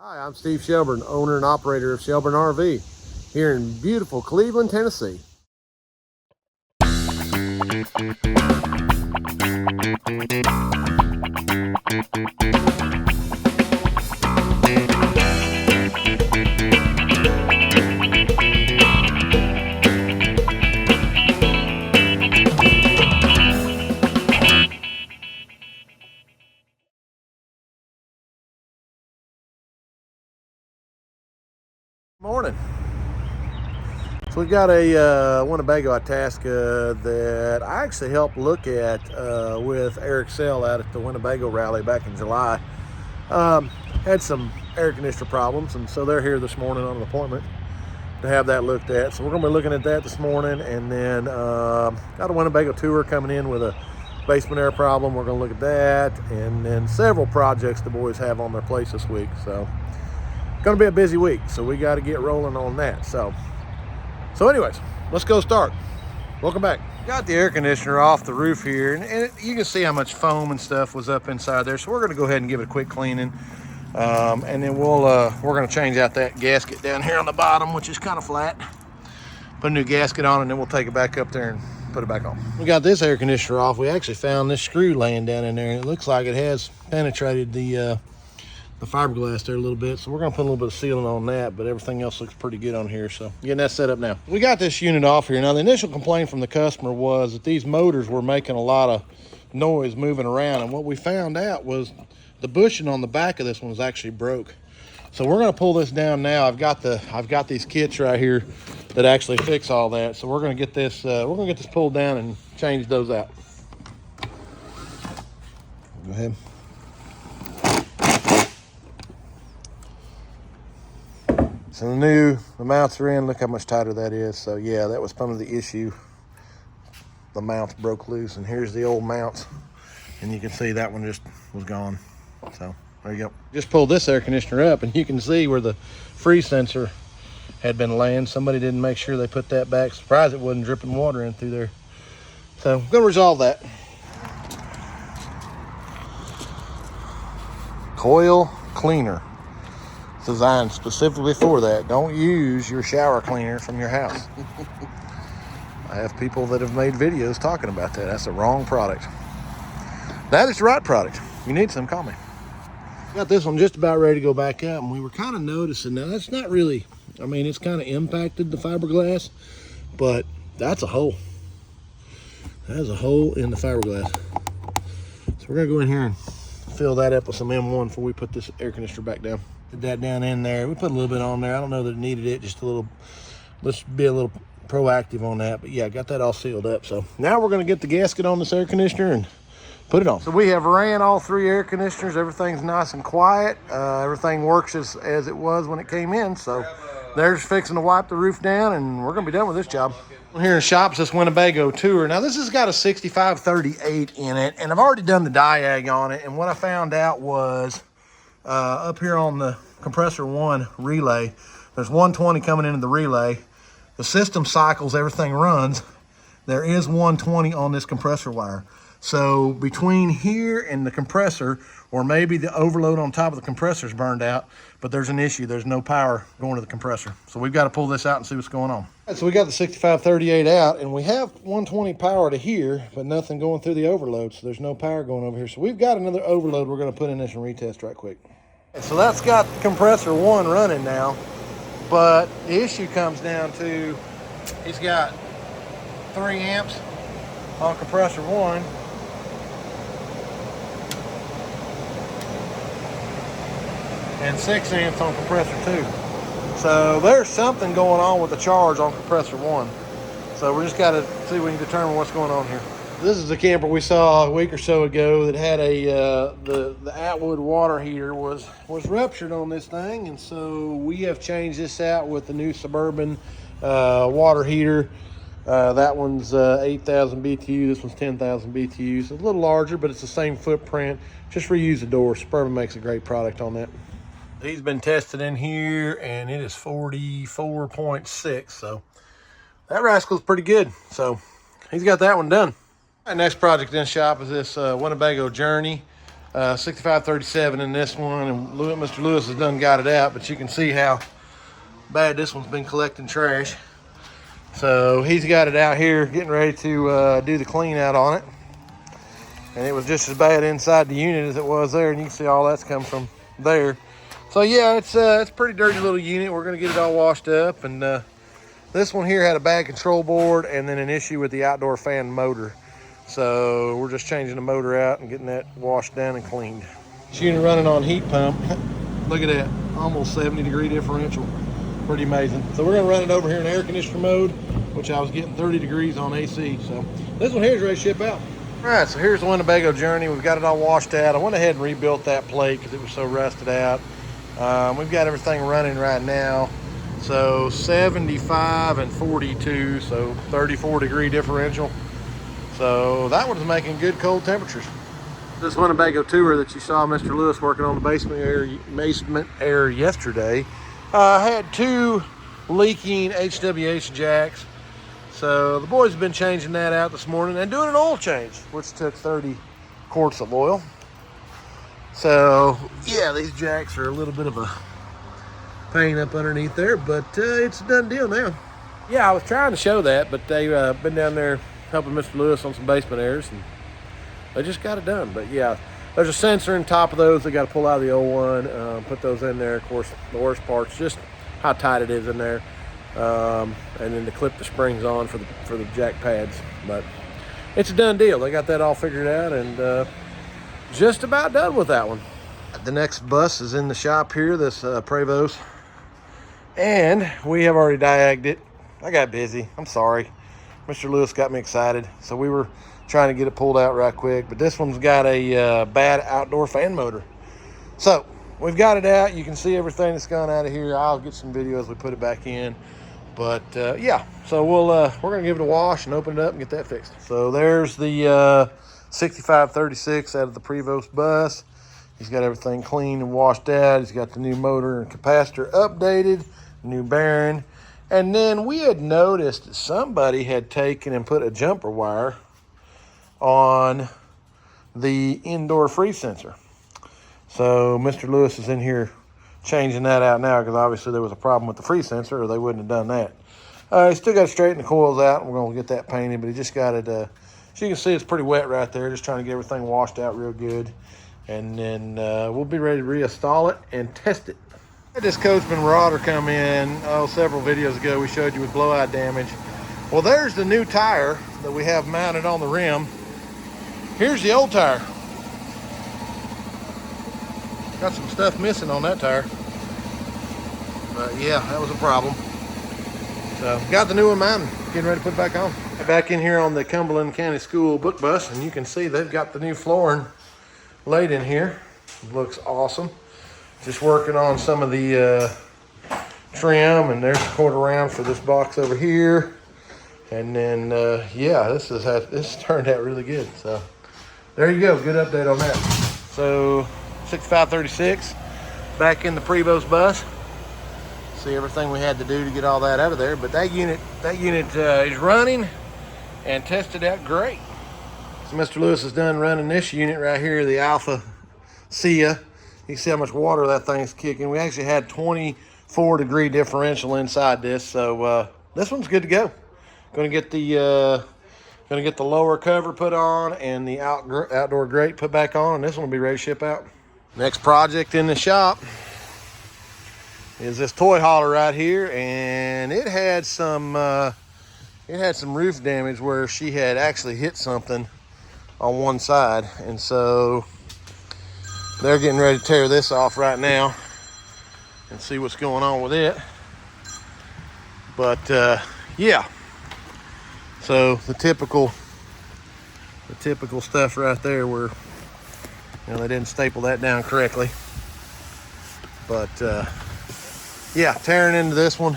Hi, I'm Steve Shelburne, owner and operator of Shelburne RV here in beautiful Cleveland, Tennessee. Morning. So we've got a Winnebago Itasca that I actually helped look at with Eric Sell out at the Winnebago rally back in July. Had some air conditioner problems, and so they're here this morning on an appointment to have that looked at. So we're going to be looking at that this morning, and then got a Winnebago tour coming in with a basement air problem. We're going to look at that, and then several projects the boys have on their place this week. So going to be a busy week, so we got to get rolling on that. So anyways, let's go start. Welcome back. Got the air conditioner off the roof here, and you can see how much foam and stuff was up inside there. So we're going to go ahead and give it a quick cleaning, and then we're going to change out that gasket down here on the bottom, which is kind of flat. Put a new gasket on, and then we'll take it back up there and put it back on. We got this air conditioner off. We actually found this screw laying down in there, and it looks like it has penetrated the fiberglass there a little bit, so we're going to put a little bit of sealant on that, but everything else looks pretty good on here. So getting that set up now. We got this unit off here. Now the initial complaint from the customer was that these motors were making a lot of noise moving around, and what we found out was the bushing on the back of this one was actually broke. So we're going to pull this down now. I've got these kits right here that actually fix all that, so we're going to get this pulled down and change those out. Go ahead. So the mounts are in. Look how much tighter that is. So yeah, that was some of the issue. The mounts broke loose, and here's the old mounts, and you can see that one just was gone. So there you go. Just pulled this air conditioner up, and you can see where the freeze sensor had been laying. Somebody didn't make sure they put that back. Surprised it wasn't dripping water in through there. So I'm gonna resolve that. Coil cleaner. Designed specifically for that. Don't use your shower cleaner from your house. I have people that have made videos talking about that. That's the wrong product. That is the right product. You need some, call me. Got this one just about ready to go back up, and we were kind of noticing, now that's not really, I mean, it's kind of impacted the fiberglass, but that's a hole. That's a hole in the fiberglass. So we're gonna go in here and fill that up with some M1 before we put this air conditioner back down. Put that down in there. We put a little bit on there. I don't know that it needed it, just a little. Let's be a little proactive on that. But yeah, got that all sealed up. So now we're going to get the gasket on this air conditioner and put it on. So we have ran all three air conditioners. Everything's nice and quiet. Everything works as it was when it came in. So they're just fixing to wipe the roof down, and we're going to be done with this job. Here in shops, this Winnebago tour. Now this has got a 6538 in it, and I've already done the diag on it. And what I found out was up here on the compressor 1 relay, there's 120 coming into the relay. The system cycles, everything runs. There is 120 on this compressor wire. So between here and the compressor, or maybe the overload on top of the compressor is burned out, but there's an issue. There's no power going to the compressor. So we've got to pull this out and see what's going on. So we got the 6538 out, and we have 120 power to here, but nothing going through the overload. So there's no power going over here. So we've got another overload we're going to put in this and retest right quick. So that's got compressor 1 running now, but the issue comes down to he's got 3 amps on compressor 1. And 6 amps on compressor 2. So there's something going on with the charge on compressor 1. So we just got to see if we can determine what's going on here. This is the camper we saw a week or so ago that had the Atwood water heater was ruptured on this thing, and so we have changed this out with the new Suburban water heater. That one's 8,000 BTU. This one's 10,000 BTU. So it's a little larger, but it's the same footprint. Just reuse the door. Suburban makes a great product on that. He's been tested in here, and it is 44.6. So that rascal's pretty good. So he's got that one done. Our next project in shop is this Winnebago Journey. 6537 in this one, and Mr. Lewis has done got it out, but you can see how bad this one's been collecting trash. So he's got it out here getting ready to do the clean out on it. And it was just as bad inside the unit as it was there, and you can see all that's come from there. So yeah, it's a pretty dirty little unit. We're gonna get it all washed up, and this one here had a bad control board and then an issue with the outdoor fan motor. So we're just changing the motor out and getting that washed down and cleaned. This unit running on heat pump. Look at that, almost 70-degree differential. Pretty amazing. So we're gonna run it over here in air conditioner mode, which I was getting 30 degrees on AC. So this one here is ready to ship out. All right, so here's the Winnebago journey. We've got it all washed out. I went ahead and rebuilt that plate because it was so rusted out. We've got everything running right now. So 75 and 42, so 34-degree differential. So that one's making good cold temperatures. This Winnebago tour that you saw Mr. Lewis working on the basement area yesterday had 2 leaking HWH jacks. So the boys have been changing that out this morning and doing an oil change, which took 30 quarts of oil. So yeah, these jacks are a little bit of a pain up underneath there, but it's a done deal now. Yeah, I was trying to show that, but they've been down there helping Mr. Lewis on some basement airs, and they just got it done. But yeah, there's a sensor in top of those. They got to pull out the old one, put those in there. Of course, the worst part's just how tight it is in there, and then to clip the springs on for the jack pads. But it's a done deal. They got that all figured out, and just about done with that one. The next bus is in the shop here, this Prevost, and we have already diagged it. I got busy, I'm sorry. Mr. Lewis got me excited, so we were trying to get it pulled out right quick, but this one's got a bad outdoor fan motor. So we've got it out. You can see everything that's gone out of here. I'll get some video as we put it back in. But yeah, so we're gonna give it a wash and open it up and get that fixed. So there's the 6536 out of the Prevost bus. He's got everything clean and washed out. He's got the new motor and capacitor updated, new bearing. And then we had noticed that somebody had taken and put a jumper wire on the indoor freeze sensor. So Mr. Lewis is in here changing that out now, because obviously there was a problem with the freeze sensor, or they wouldn't have done that. He still got to straighten the coils out, and we're going to get that painted, but he just got it, as you can see, it's pretty wet right there, just trying to get everything washed out real good. And then we'll be ready to reinstall it and test it. I had this Coachman Marauder come in several videos ago. We showed you with blowout damage. Well, there's the new tire that we have mounted on the rim. Here's the old tire. Got some stuff missing on that tire. But yeah, that was a problem. So got the new one mounted, getting ready to put it back on. Back in here on the Cumberland County School book bus, and you can see they've got the new flooring laid in here. It looks awesome. Just working on some of the trim, and there's a quarter round for this box over here. And then yeah, this turned out really good. So there you go, good update on that. So 6536 back in the Prevost bus. See everything we had to do to get all that out of there, but that unit is running and tested out great. So Mr. Lewis is done running this unit right here, the Alpha Sia. You can see how much water that thing's kicking. We actually had 24-degree differential inside this, so this one's good to go. Gonna get the lower cover put on and the outdoor grate put back on, and this one will be ready to ship out. Next project in the shop is this toy hauler right here, and it had some roof damage where she had actually hit something on one side, and so they're getting ready to tear this off right now and see what's going on with it. But yeah, so the typical stuff right there, where they didn't staple that down correctly. But yeah, tearing into this one.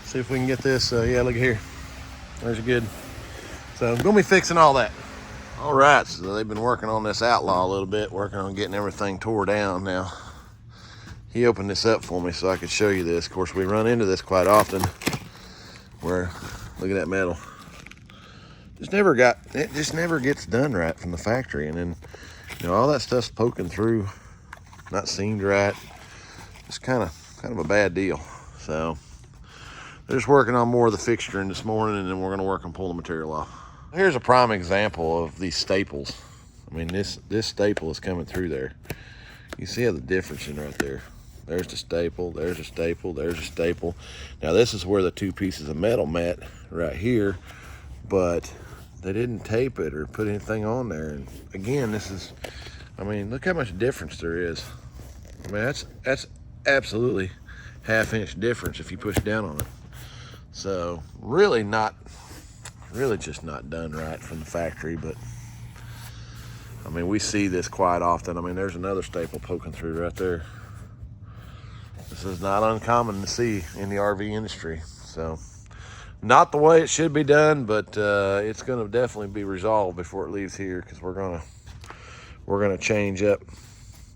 See if we can get this. Yeah, look at here. There's a good. So I'm gonna be fixing all that. All right, so they've been working on this Outlaw a little bit, working on getting everything tore down. Now, he opened this up for me so I could show you this. Of course, we run into this quite often, where, look at that metal. It just never gets done right from the factory. And then You know, all that stuff's poking through, not seamed right. It's kind of a bad deal. So they're just working on more of the fixturing this morning, and then we're going to work on pulling the material off. Here's a prime example of these staples. I mean, this staple is coming through there. You see how the difference in right there. There's the staple, there's a staple, there's a staple. Now this is where the two pieces of metal met right here, but they didn't tape it or put anything on there. And again, this is, I mean, look how much difference there is. I mean, that's absolutely half-inch difference if you push down on it. So really just not done right from the factory, but I mean, we see this quite often. I mean, there's another staple poking through right there. This is not uncommon to see in the RV industry. So not the way it should be done, but it's going to definitely be resolved before it leaves here, because we're gonna change up.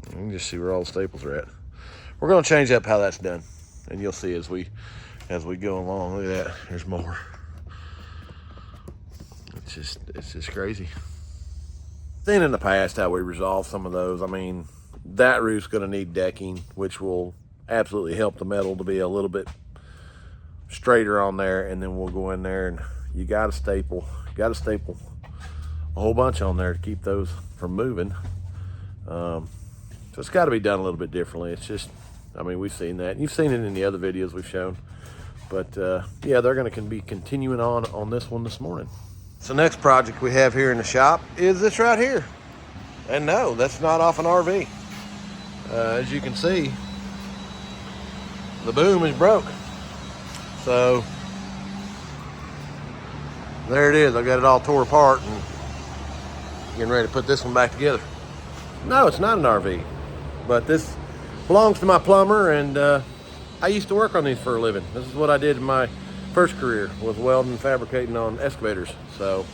You can just see where all the staples are at. We're going to change up how that's done, and you'll see as we go along. Look at that. There's more. It's just crazy. Seen in the past how we resolve some of those. I mean, that roof's going to need decking, which will absolutely help the metal to be a little bit straighter on there, and then we'll go in there and you got to staple a whole bunch on there to keep those from moving. So it's got to be done a little bit differently. It's just, I mean, we've seen that. You've seen it in the other videos we've shown. But yeah, they're going to be continuing on this one this morning. So next project we have here in the shop is this right here. And no, that's not off an RV. As you can see, the boom is broke. So there it is. I got it all tore apart and getting ready to put this one back together. No, it's not an RV, but this belongs to my plumber, and I used to work on these for a living. This is what I did in my first career, was welding and fabricating on excavators. So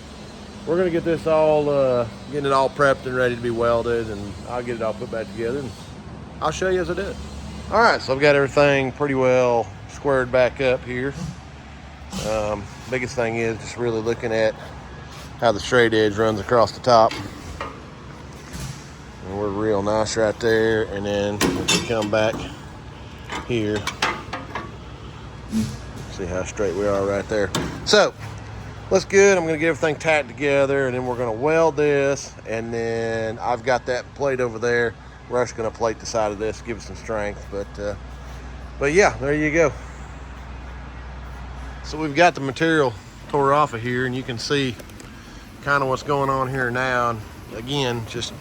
we're gonna get this all, getting it all prepped and ready to be welded, and I'll get it all put back together and I'll show you as I do it. All right, so I've got everything pretty well squared back up here. Biggest thing is just really looking at how the straight edge runs across the top. And we're real nice right there. And then if we come back here, see how straight we are right there. So that's good. I'm going to get everything tacked together, and then we're going to weld this. And then I've got that plate over there. We're actually going to plate the side of this, give it some strength. But yeah, there you go. So we've got the material tore off of here, and you can see kind of what's going on here now. And again, just,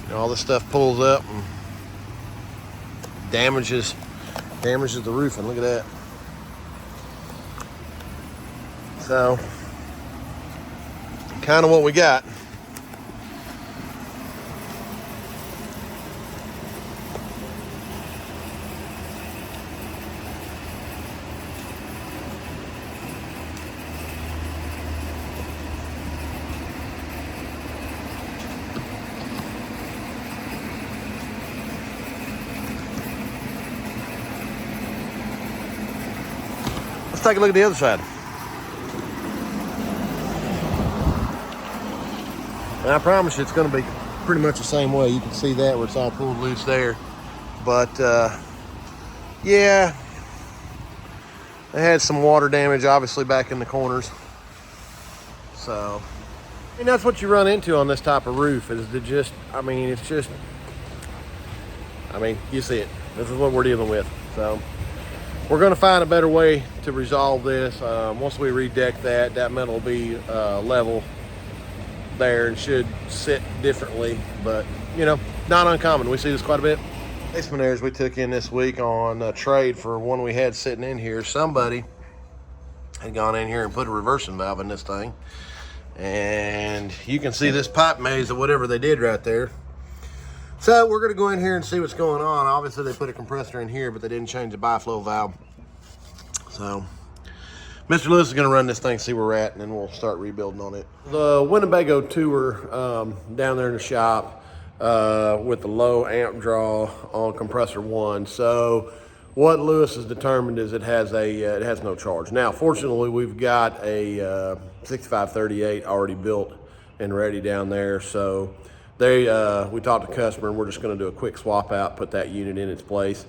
you know, all this stuff pulls up and damages the roofing. Look at that. So kind of what we got. Let's take a look at the other side. And I promise you it's going to be pretty much the same way. You can see that where it's all pulled loose there. But yeah, they had some water damage obviously back in the corners. So, and that's what you run into on this type of roof, is to just, I mean, it's just, I mean, you see it. This is what we're dealing with. So we're going to find a better way to resolve this. Once we redeck that metal will be level there and should sit differently, but you know, not uncommon. We see this quite a bit. Basement airs we took in this week on a trade for one we had sitting in here. Somebody had gone in here and put a reversing valve in this thing, and you can see this pipe maze of whatever they did right there. So we're going to go in here and see what's going on. Obviously they put a compressor in here, but they didn't change the biflow valve. So Mr. Lewis is going to run this thing, see where we're at, and then we'll start rebuilding on it. The Winnebago tour down there in the shop with the low amp draw on compressor 1. So what Lewis has determined is it has no charge. Now, fortunately, we've got a 6538 already built and ready down there. So We talked to the customer, and we're just going to do a quick swap out, put that unit in its place.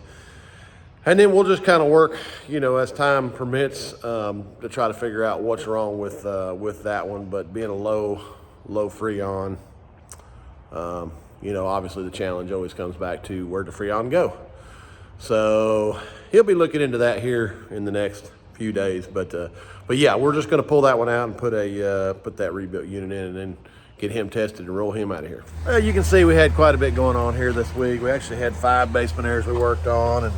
And then we'll just kind of work, as time permits, to try to figure out what's wrong with that one. But being a low Freon, obviously the challenge always comes back to where'd the Freon go. So he'll be looking into that here in the next few days. But yeah, we're just going to pull that one out and put that rebuilt unit in, and then get him tested and roll him out of here. Well, you can see we had quite a bit going on here this week. We actually had 5 basement airs we worked on, and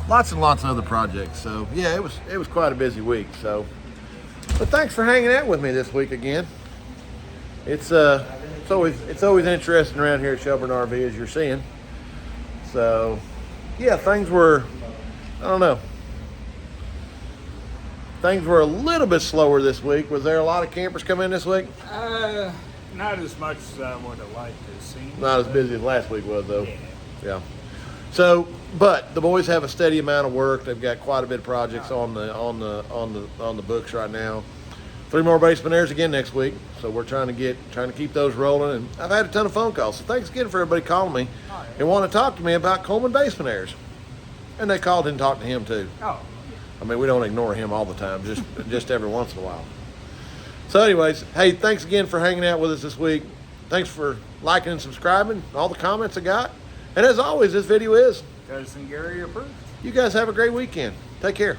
lots and lots of other projects. So yeah, it was quite a busy week. So, but thanks for hanging out with me this week again. It's always interesting around here at Shelburne RV, as you're seeing. So yeah, things were a little bit slower this week. Was there a lot of campers come in this week? Not as much as I would have liked to see. Not as busy as last week was, though. Yeah. So, but the boys have a steady amount of work. They've got quite a bit of projects on the books right now. 3 more basement airs again next week. So we're trying to keep those rolling. And I've had a ton of phone calls. So thanks again for everybody calling me and want to talk to me about Coleman basement airs. And they called and talked to him too. Oh. I mean, we don't ignore him all the time, just every once in a while. So anyways, hey, thanks again for hanging out with us this week. Thanks for liking and subscribing, all the comments I got. And as always, this video is Cousin Gary approved. You guys have a great weekend. Take care.